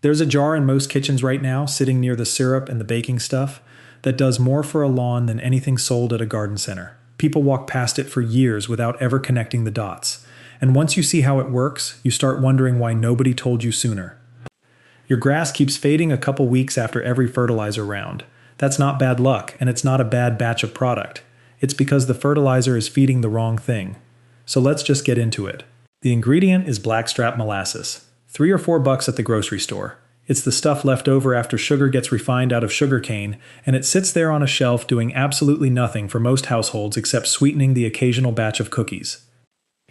There's a jar in most kitchens right now, sitting near the syrup and the baking stuff, that does more for a lawn than anything sold at a garden center. People walk past it for years without ever connecting the dots. And once you see how it works, you start wondering why nobody told you sooner. Your grass keeps fading a couple weeks after every fertilizer round. That's not bad luck, and it's not a bad batch of product. It's because the fertilizer is feeding the wrong thing. So let's just get into it. The ingredient is blackstrap molasses. $3 or $4 at the grocery store. It's the stuff left over after sugar gets refined out of sugarcane, and it sits there on a shelf doing absolutely nothing for most households except sweetening the occasional batch of cookies.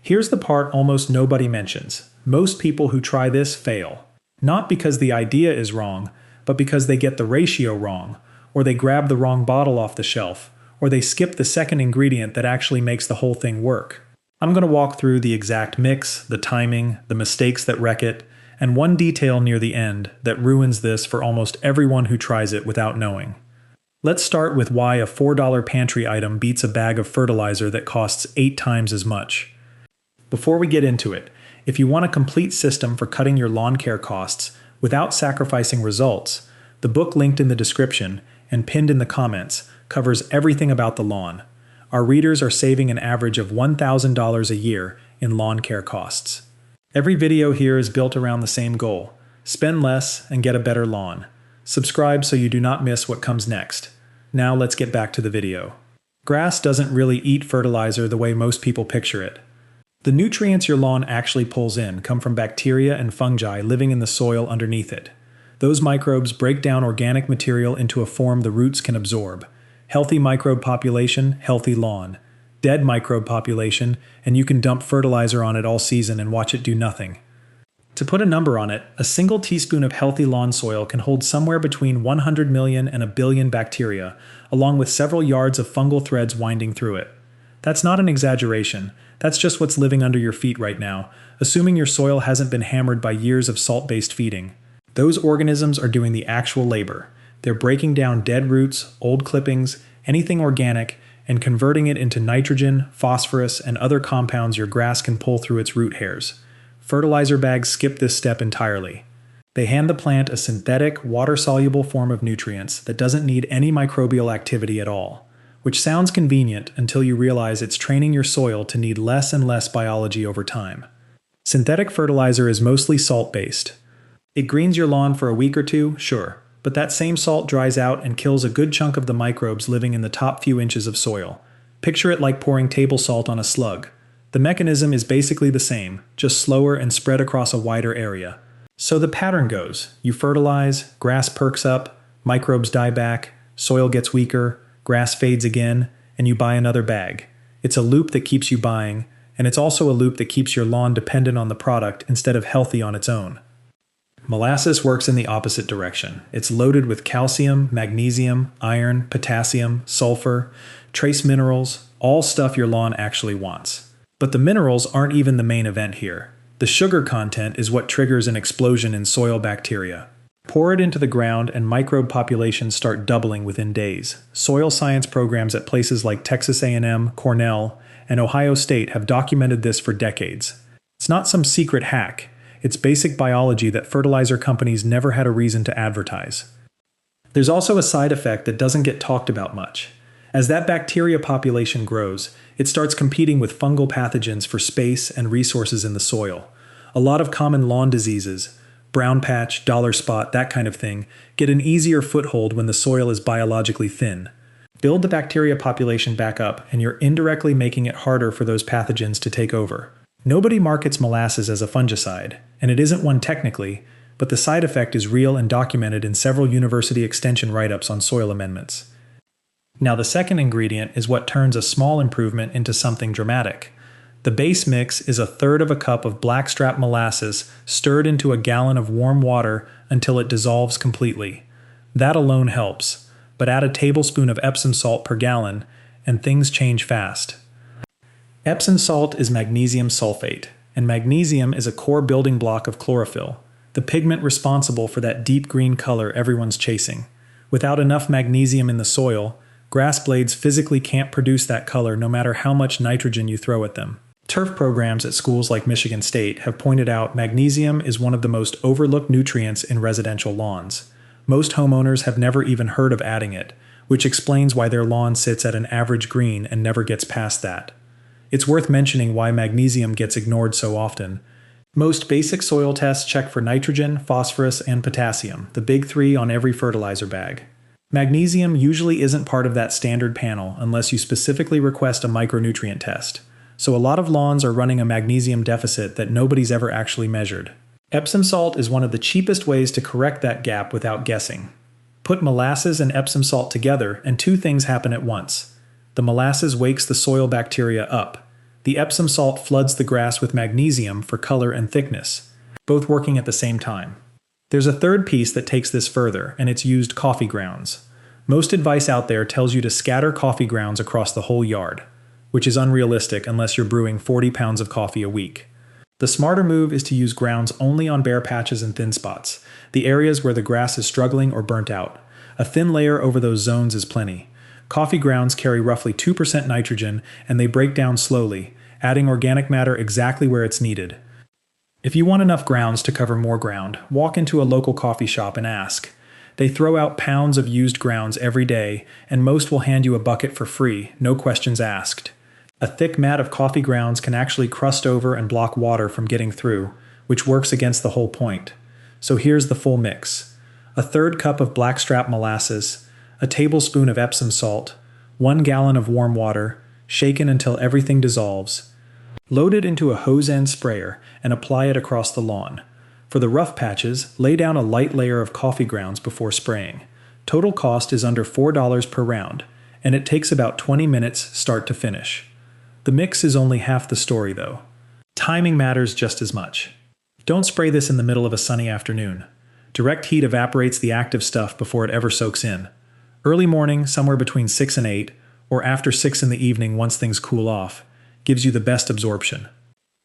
Here's the part almost nobody mentions. Most people who try this fail. Not because the idea is wrong, but because they get the ratio wrong, or they grab the wrong bottle off the shelf, or they skip the second ingredient that actually makes the whole thing work. I'm going to walk through the exact mix, the timing, the mistakes that wreck it, and one detail near the end that ruins this for almost everyone who tries it without knowing. Let's start with why a $4 pantry item beats a bag of fertilizer that costs 8 times as much. Before we get into it, if you want a complete system for cutting your lawn care costs without sacrificing results, the book linked in the description and pinned in the comments covers everything about the lawn. Our readers are saving an average of $1,000 a year in lawn care costs. Every video here is built around the same goal: spend less and get a better lawn. Subscribe so you do not miss what comes next. Now let's get back to the video. Grass doesn't really eat fertilizer the way most people picture it. The nutrients your lawn actually pulls in come from bacteria and fungi living in the soil underneath it. Those microbes break down organic material into a form the roots can absorb. Healthy microbe population, healthy lawn. Dead microbe population, and you can dump fertilizer on it all season and watch it do nothing. To put a number on it, a single teaspoon of healthy lawn soil can hold somewhere between 100 million and a billion bacteria, along with several yards of fungal threads winding through it. That's not an exaggeration. That's just what's living under your feet right now, assuming your soil hasn't been hammered by years of salt-based feeding. Those organisms are doing the actual labor. They're breaking down dead roots, old clippings, anything organic, and converting it into nitrogen, phosphorus, and other compounds your grass can pull through its root hairs. Fertilizer bags skip this step entirely. They hand the plant a synthetic, water-soluble form of nutrients that doesn't need any microbial activity at all, which sounds convenient until you realize it's training your soil to need less and less biology over time. Synthetic fertilizer is mostly salt-based. It greens your lawn for a week or two, sure, but that same salt dries out and kills a good chunk of the microbes living in the top few inches of soil. Picture it like pouring table salt on a slug. The mechanism is basically the same, just slower and spread across a wider area. So the pattern goes: you fertilize, grass perks up, microbes die back, soil gets weaker, grass fades again, and you buy another bag. It's a loop that keeps you buying, and it's also a loop that keeps your lawn dependent on the product instead of healthy on its own. Molasses works in the opposite direction. It's loaded with calcium, magnesium, iron, potassium, sulfur, trace minerals, all stuff your lawn actually wants. But the minerals aren't even the main event here. The sugar content is what triggers an explosion in soil bacteria. Pour it into the ground and microbe populations start doubling within days. Soil science programs at places like Texas A&M, Cornell, and Ohio State have documented this for decades. It's not some secret hack. It's basic biology that fertilizer companies never had a reason to advertise. There's also a side effect that doesn't get talked about much. As that bacteria population grows, it starts competing with fungal pathogens for space and resources in the soil. A lot of common lawn diseases, brown patch, dollar spot, that kind of thing, get an easier foothold when the soil is biologically thin. Build the bacteria population back up, and you're indirectly making it harder for those pathogens to take over. Nobody markets molasses as a fungicide, and it isn't one technically, but the side effect is real and documented in several university extension write-ups on soil amendments. Now the second ingredient is what turns a small improvement into something dramatic. The base mix is 1/3 cup of blackstrap molasses stirred into a gallon of warm water until it dissolves completely. That alone helps, but add a tablespoon of Epsom salt per gallon, and things change fast. Epsom salt is magnesium sulfate, and magnesium is a core building block of chlorophyll, the pigment responsible for that deep green color everyone's chasing. Without enough magnesium in the soil, grass blades physically can't produce that color no matter how much nitrogen you throw at them. Turf programs at schools like Michigan State have pointed out magnesium is one of the most overlooked nutrients in residential lawns. Most homeowners have never even heard of adding it, which explains why their lawn sits at an average green and never gets past that. It's worth mentioning why magnesium gets ignored so often. Most basic soil tests check for nitrogen, phosphorus, and potassium, the big three on every fertilizer bag. Magnesium usually isn't part of that standard panel unless you specifically request a micronutrient test, so a lot of lawns are running a magnesium deficit that nobody's ever actually measured. Epsom salt is one of the cheapest ways to correct that gap without guessing. Put molasses and Epsom salt together and two things happen at once. The molasses wakes the soil bacteria up. The Epsom salt floods the grass with magnesium for color and thickness, both working at the same time. There's a third piece that takes this further, and it's used coffee grounds. Most advice out there tells you to scatter coffee grounds across the whole yard, which is unrealistic unless you're brewing 40 pounds of coffee a week. The smarter move is to use grounds only on bare patches and thin spots, the areas where the grass is struggling or burnt out. A thin layer over those zones is plenty. Coffee grounds carry roughly 2% nitrogen, and they break down slowly, adding organic matter exactly where it's needed. If you want enough grounds to cover more ground, walk into a local coffee shop and ask. They throw out pounds of used grounds every day, and most will hand you a bucket for free, no questions asked. A thick mat of coffee grounds can actually crust over and block water from getting through, which works against the whole point. So here's the full mix. A third cup of blackstrap molasses, a tablespoon of Epsom salt, 1 gallon of warm water, shaken until everything dissolves. Load it into a hose-end sprayer and apply it across the lawn. For the rough patches, lay down a light layer of coffee grounds before spraying. Total cost is under $4 per round, and it takes about 20 minutes start to finish. The mix is only half the story though. Timing matters just as much. Don't spray this in the middle of a sunny afternoon. Direct heat evaporates the active stuff before it ever soaks in. Early morning, somewhere between 6 and 8, or after 6 in the evening once things cool off, gives you the best absorption.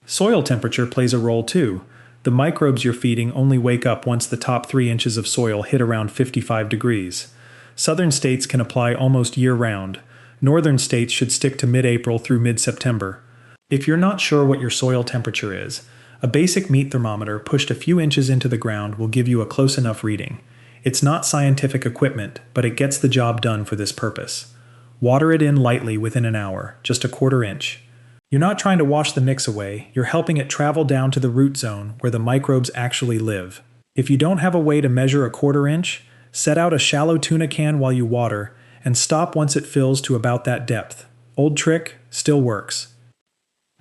Soil temperature plays a role too. The microbes you're feeding only wake up once the top 3 inches of soil hit around 55 degrees. Southern states can apply almost year-round. Northern states should stick to mid-April through mid-September. If you're not sure what your soil temperature is, a basic meat thermometer pushed a few inches into the ground will give you a close enough reading. It's not scientific equipment, but it gets the job done for this purpose. Water it in lightly within an hour, just a 1/4 inch. You're not trying to wash the mix away, you're helping it travel down to the root zone where the microbes actually live. If you don't have a way to measure a 1/4 inch, set out a shallow tuna can while you water, and stop once it fills to about that depth. Old trick, still works.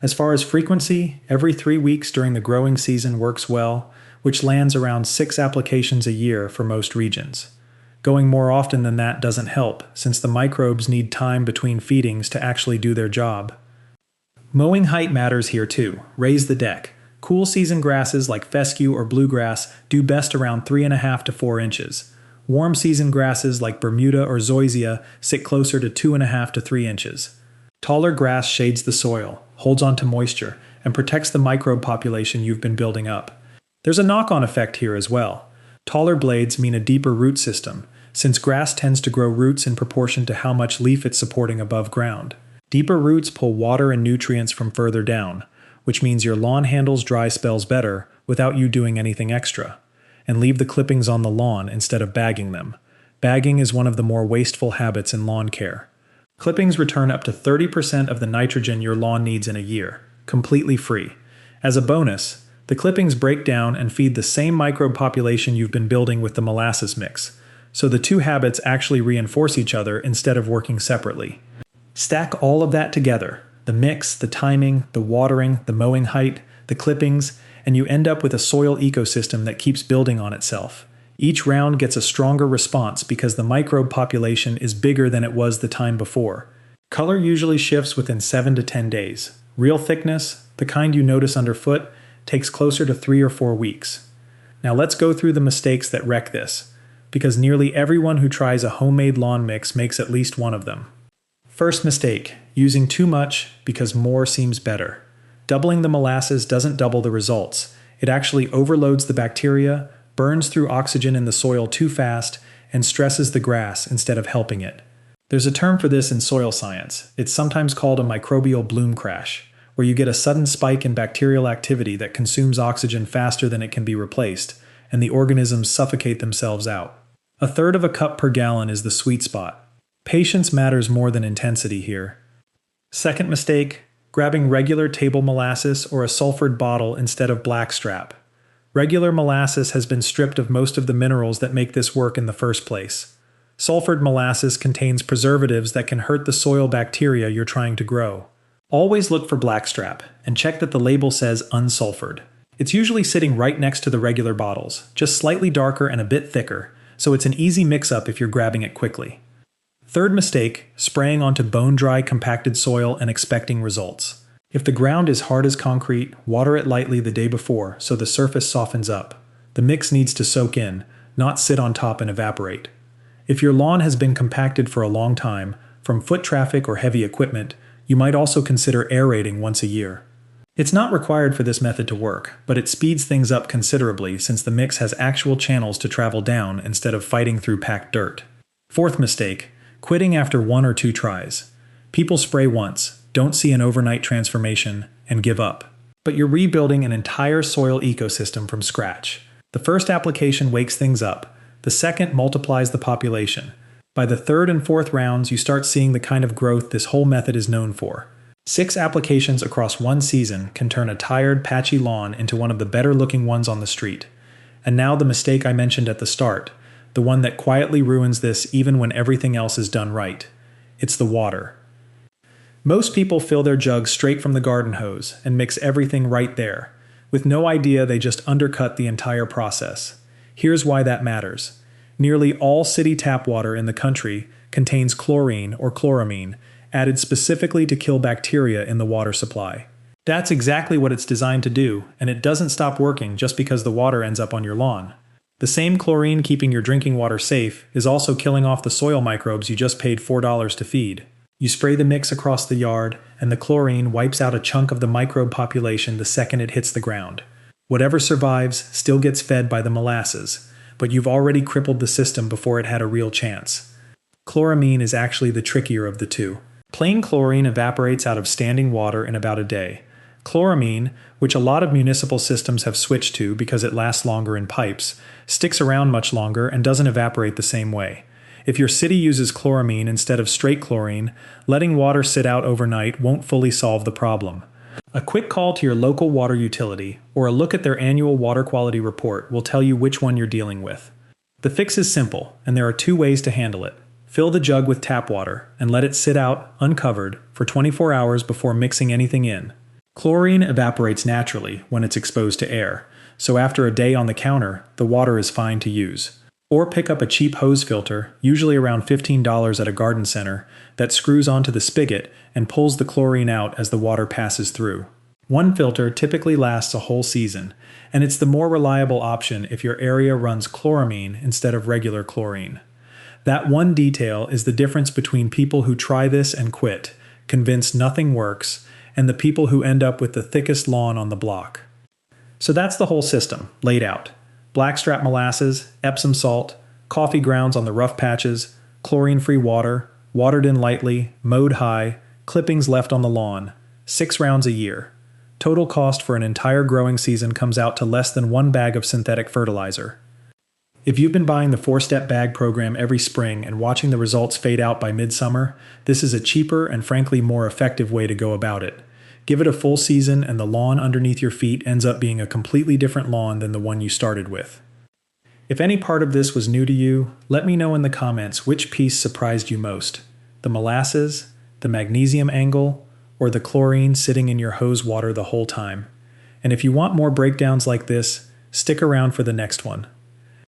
As far as frequency, every 3 weeks during the growing season works well, which lands around 6 applications a year for most regions. Going more often than that doesn't help, since the microbes need time between feedings to actually do their job. Mowing height matters here too. Raise the deck. Cool season grasses like fescue or bluegrass do best around 3.5 to 4 inches. Warm season grasses like Bermuda or zoysia sit closer to 2.5 to 3 inches. Taller grass shades the soil, holds onto moisture, and protects the microbe population you've been building up. There's a knock-on effect here as well. Taller blades mean a deeper root system, since grass tends to grow roots in proportion to how much leaf it's supporting above ground. Deeper roots pull water and nutrients from further down, which means your lawn handles dry spells better without you doing anything extra. And leave the clippings on the lawn instead of bagging them. Bagging is one of the more wasteful habits in lawn care. Clippings return up to 30% of the nitrogen your lawn needs in a year, completely free. As a bonus, the clippings break down and feed the same microbe population you've been building with the molasses mix, so the two habits actually reinforce each other instead of working separately. Stack all of that together, the mix, the timing, the watering, the mowing height, the clippings, and you end up with a soil ecosystem that keeps building on itself. Each round gets a stronger response because the microbe population is bigger than it was the time before. Color usually shifts within 7 to 10 days. Real thickness, the kind you notice underfoot, takes closer to 3 or 4 weeks. Now let's go through the mistakes that wreck this, because nearly everyone who tries a homemade lawn mix makes at least one of them. First mistake, using too much because more seems better. Doubling the molasses doesn't double the results. It actually overloads the bacteria, burns through oxygen in the soil too fast, and stresses the grass instead of helping it. There's a term for this in soil science. It's sometimes called a microbial bloom crash, where you get a sudden spike in bacterial activity that consumes oxygen faster than it can be replaced, and the organisms suffocate themselves out. A third of a cup per gallon is the sweet spot. Patience matters more than intensity here. Second mistake, grabbing regular table molasses or a sulfured bottle instead of blackstrap. Regular molasses has been stripped of most of the minerals that make this work in the first place. Sulfured molasses contains preservatives that can hurt the soil bacteria you're trying to grow. Always look for blackstrap, and check that the label says unsulfured. It's usually sitting right next to the regular bottles, just slightly darker and a bit thicker, so it's an easy mix-up if you're grabbing it quickly. Third mistake, spraying onto bone-dry compacted soil and expecting results. If the ground is hard as concrete, water it lightly the day before so the surface softens up. The mix needs to soak in, not sit on top and evaporate. If your lawn has been compacted for a long time, from foot traffic or heavy equipment, you might also consider aerating once a year. It's not required for this method to work, but it speeds things up considerably since the mix has actual channels to travel down instead of fighting through packed dirt. Fourth mistake, quitting after 1 or 2 tries. People spray once, don't see an overnight transformation, and give up. But you're rebuilding an entire soil ecosystem from scratch. The first application wakes things up. The second multiplies the population. By the third and fourth rounds, you start seeing the kind of growth this whole method is known for. 6 applications across one season can turn a tired, patchy lawn into one of the better-looking ones on the street. And now the mistake I mentioned at the start, the one that quietly ruins this even when everything else is done right. It's the water. Most people fill their jugs straight from the garden hose and mix everything right there. With no idea, they just undercut the entire process. Here's why that matters. Nearly all city tap water in the country contains chlorine or chloramine, added specifically to kill bacteria in the water supply. That's exactly what it's designed to do, and it doesn't stop working just because the water ends up on your lawn. The same chlorine keeping your drinking water safe is also killing off the soil microbes you just paid $4 to feed. You spray the mix across the yard, and the chlorine wipes out a chunk of the microbe population the second it hits the ground. Whatever survives still gets fed by the molasses, but you've already crippled the system before it had a real chance. Chloramine is actually the trickier of the two. Plain chlorine evaporates out of standing water in about a day. Chloramine, which a lot of municipal systems have switched to because it lasts longer in pipes, sticks around much longer and doesn't evaporate the same way. If your city uses chloramine instead of straight chlorine, letting water sit out overnight won't fully solve the problem. A quick call to your local water utility or a look at their annual water quality report will tell you which one you're dealing with. The fix is simple, and there are 2 ways to handle it. Fill the jug with tap water and let it sit out, uncovered, for 24 hours before mixing anything in. Chlorine evaporates naturally when it's exposed to air, so after a day on the counter, the water is fine to use. Or pick up a cheap hose filter, usually around $15 at a garden center, that screws onto the spigot and pulls the chlorine out as the water passes through. One filter typically lasts a whole season, and it's the more reliable option if your area runs chloramine instead of regular chlorine. That one detail is the difference between people who try this and quit, convinced nothing works, and the people who end up with the thickest lawn on the block. So that's the whole system, laid out. Blackstrap molasses, Epsom salt, coffee grounds on the rough patches, chlorine-free water, watered in lightly, mowed high, clippings left on the lawn. 6 rounds a year. Total cost for an entire growing season comes out to less than 1 bag of synthetic fertilizer. If you've been buying the 4-step bag program every spring and watching the results fade out by midsummer, this is a cheaper and frankly more effective way to go about it. Give it a full season and the lawn underneath your feet ends up being a completely different lawn than the one you started with. If any part of this was new to you, let me know in the comments which piece surprised you most. The molasses, the magnesium angle, or the chlorine sitting in your hose water the whole time. And if you want more breakdowns like this, stick around for the next one.